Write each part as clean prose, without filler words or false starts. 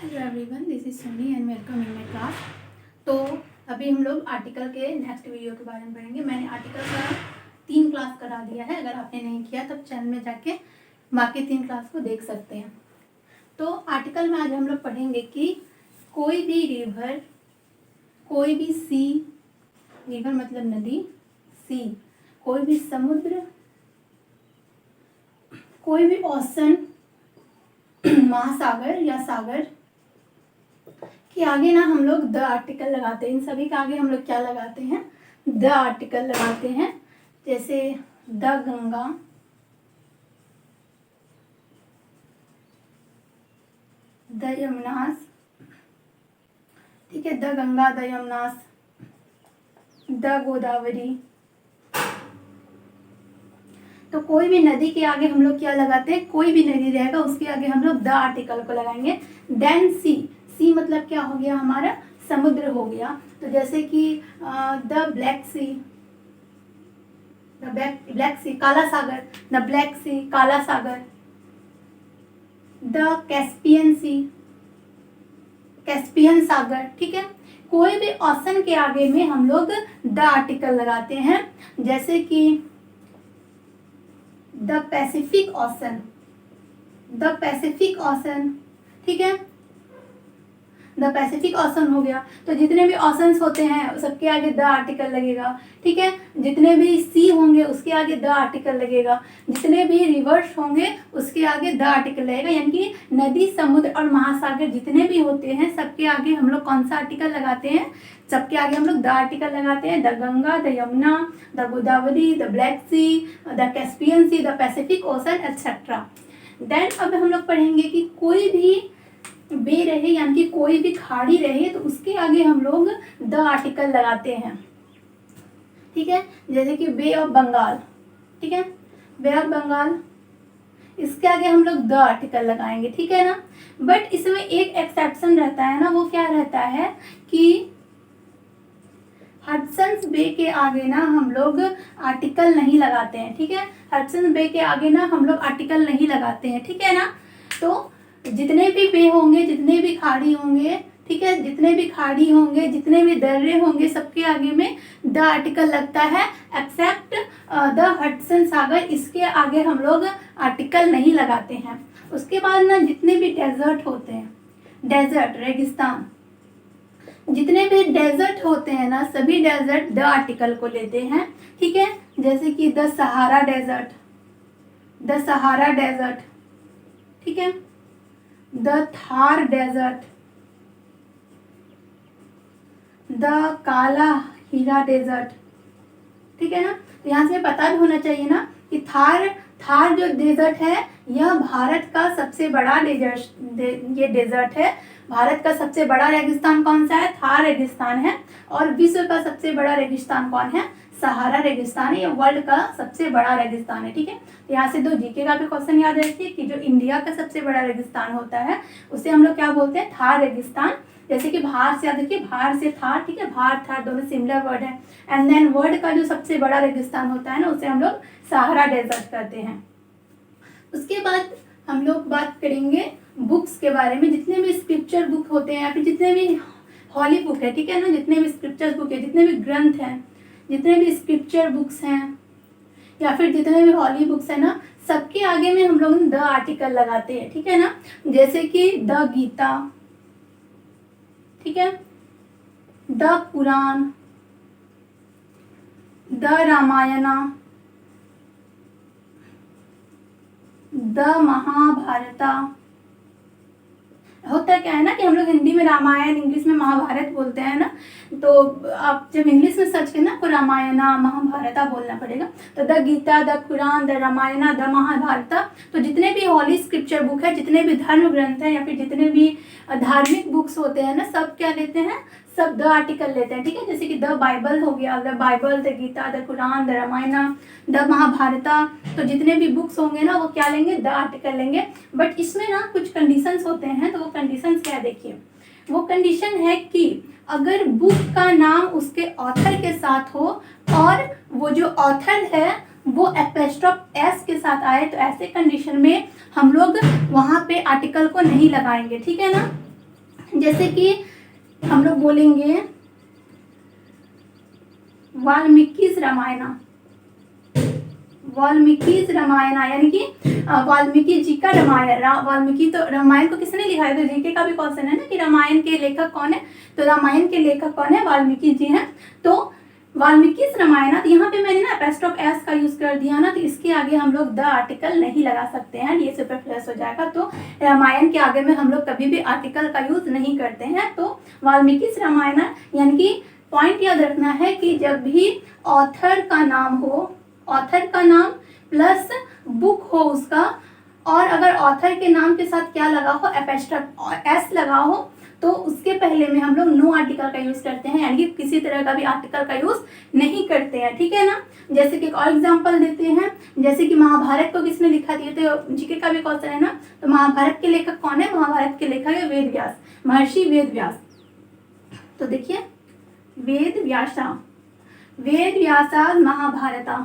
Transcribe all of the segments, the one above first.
Hello everyone, this is Soni and welcome in my class. तो अभी हम लोग आर्टिकल के नेक्स्ट वीडियो के बारे में पढ़ेंगे। मैंने आर्टिकल का 3 क्लास करा दिया है। अगर आपने नहीं किया तब चैनल में जाके बाकी 3 क्लास को देख सकते हैं। तो आर्टिकल में आज हम लोग पढ़ेंगे कि कोई भी रिवर, कोई भी सी, रिवर मतलब नदी, सी कोई भी समुद्र, कोई भी ओशन महासागर या सागर के आगे ना हम लोग द आर्टिकल लगाते हैं। इन सभी के आगे हम लोग क्या लगाते हैं? द आर्टिकल लगाते हैं। जैसे द गंगा, द यमुनास, ठीक है, the Ganga, the Yamunas, the Godavari. तो कोई भी नदी के आगे हम लोग क्या लगाते हैं? कोई भी नदी रहेगा उसके आगे हम लोग द आर्टिकल को लगाएंगे। देन सी, सी मतलब क्या हो गया? हमारा समुद्र हो गया। तो जैसे कि the black C, the black Sea, काला सागर, द ब्लैक सी, काला सागर। द कैस्पियन सी, कैस्पियन सागर, ठीक है। कोई भी ओशन के आगे में हम लोग द आर्टिकल लगाते हैं। जैसे कि the Pacific ocean, the Pacific ocean, ठीक है, द पैसिफिक ओशन हो गया। तो जितने भी ओशंस होते हैं सबके आगे द आर्टिकल लगेगा, ठीक है। जितने भी सी होंगे उसके आगे द आर्टिकल लगेगा। जितने भी रिवर्स होंगे उसके आगे द आर्टिकल लगेगा। यानी कि नदी, समुद्र और महासागर जितने भी होते हैं सबके आगे हम लोग कौन सा आर्टिकल लगाते हैं? सबके आगे हम लोग द आर्टिकल लगाते हैं। The Ganga, the Yamuna, the Godavari, the black C, the Caspian sea, the Pacific ocean etcetera. Then अब हम लोग पढ़ेंगे कि कोई भी बे रहे यानी कि कोई भी खाड़ी रहे तो उसके आगे हम लोग द आर्टिकल लगाते हैं, ठीक है। जैसे कि बे ऑफ बंगाल, ठीक है, बे ऑफ बंगाल, इसके आगे हम लोग द आर्टिकल लगाएंगे, ठीक है ना। बट इसमें एक एक्सेप्शन रहता है ना, वो क्या रहता है कि हडसन्स बे के आगे ना हम लोग आर्टिकल नहीं लगाते हैं, ठीक है। हडसन बे के आगे ना हम लोग आर्टिकल नहीं लगाते हैं, ठीक है ना। तो जितने भी बे होंगे, जितने भी खाड़ी होंगे, ठीक है, जितने भी खाड़ी होंगे, जितने भी दर्रे होंगे सबके आगे में द आर्टिकल लगता है एक्सेप्ट द हडसन सागर। इसके आगे हम लोग आर्टिकल नहीं लगाते हैं। उसके बाद ना जितने भी डेजर्ट होते हैं, डेजर्ट रेगिस्तान, जितने भी डेजर्ट होते हैं ना सभी डेजर्ट द आर्टिकल को लेते हैं, ठीक है। जैसे कि the Sahara desert, the Sahara desert, ठीक है, द थार डेजर्ट, द काला हीरा डेजर्ट, ठीक है ना। तो यहाँ से पता भी होना चाहिए ना कि थार जो डेजर्ट है यह भारत का सबसे बड़ा ये डेजर्ट है। भारत का सबसे बड़ा रेगिस्तान कौन सा है? थार रेगिस्तान है। और विश्व का सबसे बड़ा रेगिस्तान कौन है? सहारा रेगिस्तान है। ये वर्ल्ड का सबसे बड़ा रेगिस्तान है, ठीक है। यहाँ से 2 जीके का भी क्वेश्चन याद रखिए कि जो इंडिया का सबसे बड़ा रेगिस्तान होता है उसे हम लोग क्या बोलते हैं? थार रेगिस्तान। जैसे कि बाहर से याद रखिए, बाहर से थार, ठीक है, बाहर थार दोनों सिमिलर वर्ड है। एंड देन वर्ल्ड का जो सबसे बड़ा रेगिस्तान होता है ना उसे हम लोग सहारा डेजर्ट कहते हैं। उसके बाद हम लोग बात करेंगे बुक्स के बारे में। जितने भी स्क्रिप्चर बुक होते हैं या फिर जितने भी हॉली बुक है, ठीक है ना, जितने भी स्क्रिप्चर बुक है, जितने भी ग्रंथ हैं, जितने भी स्क्रिप्चर बुक्स हैं या फिर जितने भी हॉली बुक्स है ना सबके आगे में हम लोग द आर्टिकल लगाते हैं, ठीक है ना। जैसे कि द गीता, ठीक है, the Purana, the Ramayana, the Mahabharata. होता क्या है ना कि हम लोग हिंदी में रामायण, इंग्लिश में महाभारत बोलते हैं ना। तो आप जब इंग्लिश में सर्च करें ना आपको रामायणा महाभारता बोलना पड़ेगा। तो the Gita, the Quran, the Ramayana, the Mahabharata. तो जितने भी हॉली स्क्रिप्चर बुक है, जितने भी धर्म ग्रंथ हैं या फिर जितने भी धार्मिक बुक्स होते हैं ना सब क्या लेते हैं? सब द आर्टिकल लेते हैं, ठीक है। जैसे कि द बाइबल हो गया, the Bible, the Gita, the Quran, the Ramayana, the Mahabharata. तो जितने भी बुक्स होंगे ना वो क्या लेंगे? द आर्टिकल लेंगे। बट इसमें ना कुछ कंडीशंस होते हैं। तो वो कंडीशंस क्या है देखिए। वो कंडीशन है कि अगर बुक का नाम उसके ऑथर के साथ हो और वो जो ऑथर है वो एपोस्ट्रोफ एस के साथ आए तो ऐसे कंडीशन में हम लोग वहाँ पे आर्टिकल को नहीं लगाएंगे, ठीक है ना। जैसे कि हम लोग बोलेंगे वाल्मीकि's रामायणा, वाल्मीकि's रामायणा यानी कि वाल्मीकि जी का रामायण। वाल्मीकि तो रामायण को किसने लिखा है, तो जीके का भी क्वेश्चन है ना कि रामायण के लेखक कौन है, तो रामायण के लेखक कौन है, वाल्मीकि जी हैं। तो वाल्मीकि's रामायण, तो यहाँ पे मैंने ना एपोस्ट्रोफ एस का यूज कर दिया ना, तो इसके आगे हम लोग द आर्टिकल नहीं लगा सकते हैं, ये सुपरफ्लुअस हो जाएगा। तो रामायण के आगे में हम लोग कभी भी आर्टिकल का यूज नहीं करते हैं। तो वाल्मीकि's रामायण यानी कि पॉइंट याद रखना है कि जब भी ऑथर का नाम हो, ऑथर का नाम प्लस बुक हो उसका, और अगर ऑथर के नाम के साथ क्या लगा हो, एपोस्ट्रोफ एस लगा हो, तो उसके पहले में हम लोग नो आर्टिकल का यूज करते हैं, यानी कि किसी तरह का भी आर्टिकल का यूज नहीं करते हैं, ठीक है ना। जैसे कि एक और एग्जांपल देते हैं, जैसे कि महाभारत को किसने लिखा दिया, तो जीके का भी क्वेश्चन है ना, तो महाभारत के लेखक कौन है, महाभारत के लेखक है वेद व्यास, महर्षि वेद व्यास। तो देखिए वेद व्यासा, वेद व्यासा महाभारता,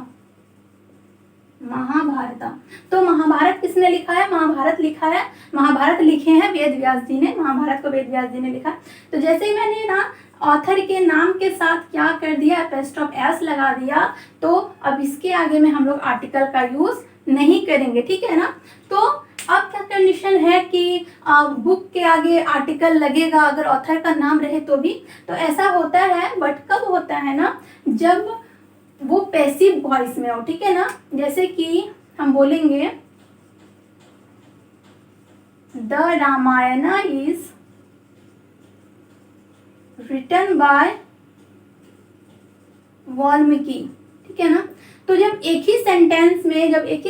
महाभारता। तो महाभारत किसने लिखा है, महाभारत लिखा है, महाभारत लिखे हैं वेद व्यास जी ने, महाभारत को वेद व्यास जी ने लिखा। तो जैसे ही मैंने ना ऑथर के नाम के साथ क्या कर दिया, एपोस्ट्रोफ एस लगा दिया, तो अब इसके आगे में हम लोग आर्टिकल का यूज नहीं करेंगे, ठीक है ना। तो अब क्या कंडीशन है कि बुक के आगे आर्टिकल लगेगा अगर ऑथर का नाम रहे तो भी, तो ऐसा होता है, बट कब होता है ना, जब वो पैसिव वॉइस में हो, ठीक है ना। जैसे कि हम बोलेंगे the Ramayana is written by Valmiki, ठीक है ना। तो जब एक ही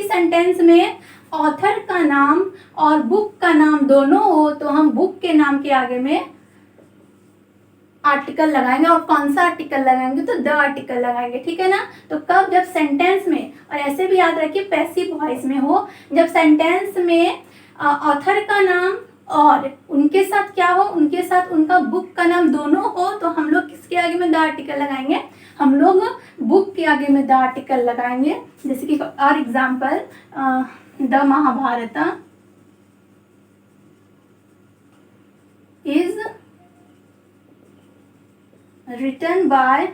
सेंटेंस में ऑथर का नाम और बुक का नाम दोनों हो, तो हम बुक के नाम के आगे में आर्टिकल लगाएंगे, और कौन सा आर्टिकल लगाएंगे, तो द आर्टिकल लगाएंगे, ठीक है ना। तो कब, जब सेंटेंस में, और ऐसे भी याद रखिए पैसिव वॉइस में हो, जब सेंटेंस में ऑथर का नाम और उनके साथ क्या हो, उनके साथ उनका बुक का नाम दोनों हो, तो हम लोग किसके आगे में द आर्टिकल लगाएंगे, हम लोग बुक के आगे में द आर्टिकल लगाएंगे। जैसे कि और example, the Mahabharata is written by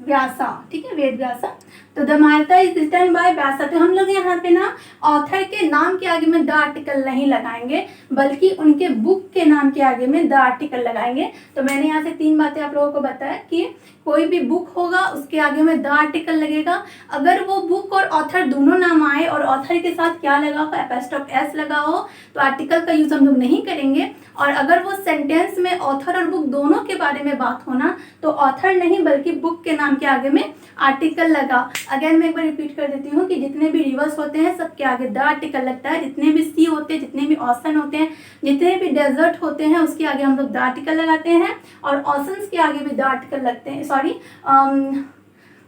Vyasa, ठीक है, वेद व्यासा। तो the Mahabharata is written by Vyasa. तो हम लोग यहाँ पे ना ऑथर के नाम के आगे में द आर्टिकल नहीं लगाएंगे, बल्कि उनके बुक के नाम के आगे में द आर्टिकल लगाएंगे। तो मैंने यहाँ से 3 बातें आप लोगों को बताया कि कोई भी बुक होगा उसके आगे में द आर्टिकल लगेगा, अगर वो बुक और ऑथर दोनों नाम आए और ऑथर के साथ क्या लगा हो, एपोस्ट्रोफ एस लगा हो, तो आर्टिकल का यूज हम लोग नहीं करेंगे। और अगर वो सेंटेंस में ऑथर और बुक दोनों के बारे में बात होना, तो ऑथर नहीं बल्कि बुक के नाम के आगे में आर्टिकल लगा। अगेन मैं एक बार रिपीट कर देती हूँ कि जितने भी रिवर्स होते हैं सबके आगे द आर्टिकल लगता है, जितने भी सी होते हैं, जितने भी ऑसन होते हैं, जितने भी डेजर्ट होते हैं, उसके आगे हम लोग द आर्टिकल लगाते हैं, और ऑसन्स के आगे भी द आर्टिकल लगते हैं,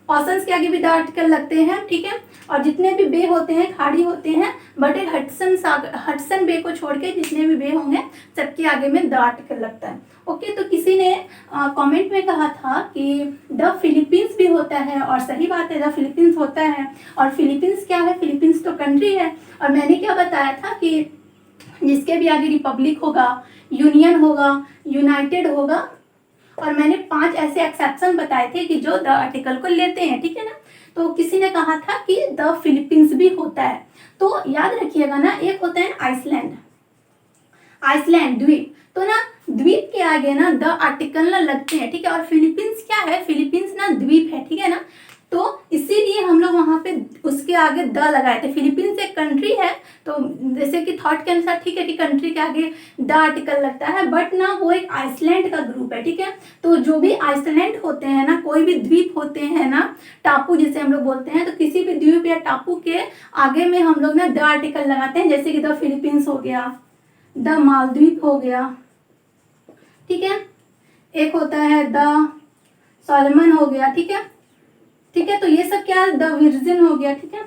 ऑसन्स के आगे भी द आर्टिकल लगते हैं, ठीक है। और जितने भी बे होते हैं, खाड़ी होते हैं, बट एक हडसन बे को छोड़ के जितने भी बे होंगे सबके आगे में द आर्टिकल लगता है। ओके, तो किसी ने कमेंट में कहा था कि द फिलीपींस भी होता है, और सही बात है, द फिलीपींस होता है। और फिलीपींस क्या है, फिलीपींस तो कंट्री है। और मैंने क्या बताया था कि जिसके भी आगे रिपब्लिक होगा, यूनियन होगा, यूनाइटेड होगा, और मैंने 5 ऐसे एक्सेप्शन बताए थे कि जो द आर्टिकल को लेते हैं, ठीक है ना। तो किसी ने कहा था कि द फिलीपींस भी होता है, तो याद रखिएगा ना, एक होता है आइसलैंड, आइसलैंड द्वीप, तो ना द्वीप के आगे ना द आर्टिकल ना लगते हैं, ठीक है। और फिलीपींस क्या है, फिलीपींस ना द्वीप है, ठीक है ना। तो इसीलिए हम लोग वहाँ पे उसके आगे द लगाए थे। फिलीपींस एक कंट्री है, तो जैसे कि थॉट के अनुसार ठीक है कि कंट्री के आगे द आर्टिकल लगता है, बट ना वो एक आइसलैंड का ग्रुप है, ठीक है। तो जो भी आइसलैंड होते हैं ना, कोई भी द्वीप होते हैं ना, टापू जिसे हम लोग बोलते हैं, तो किसी भी द्वीप या टापू के आगे में हम लोग ना द आर्टिकल लगाते हैं। जैसे कि द फिलीपींस हो गया, द मालद्वीप हो गया, ठीक है। एक होता है द सोलोमन हो गया, ठीक है, ठीक है। तो ये सब क्या है, द वर्जिन हो गया, ठीक है।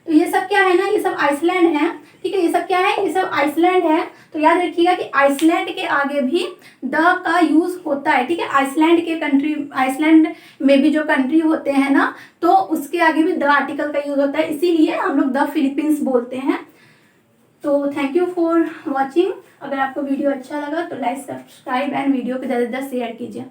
तो ये सब क्या है ना, ये सब आइसलैंड है, ठीक है। ये सब क्या है, ये सब आइसलैंड है। तो याद रखिएगा कि आइसलैंड के आगे भी द का यूज होता है, ठीक है। आइसलैंड के कंट्री, आइसलैंड में भी जो कंट्री होते हैं ना, तो उसके आगे भी द आर्टिकल का यूज होता है, इसीलिए हम लोग द फिलीपींस बोलते हैं। तो थैंक यू फॉर वॉचिंग। अगर आपको वीडियो अच्छा लगा तो लाइक, सब्सक्राइब एंड वीडियो को ज़्यादा से ज़्यादा शेयर कीजिए।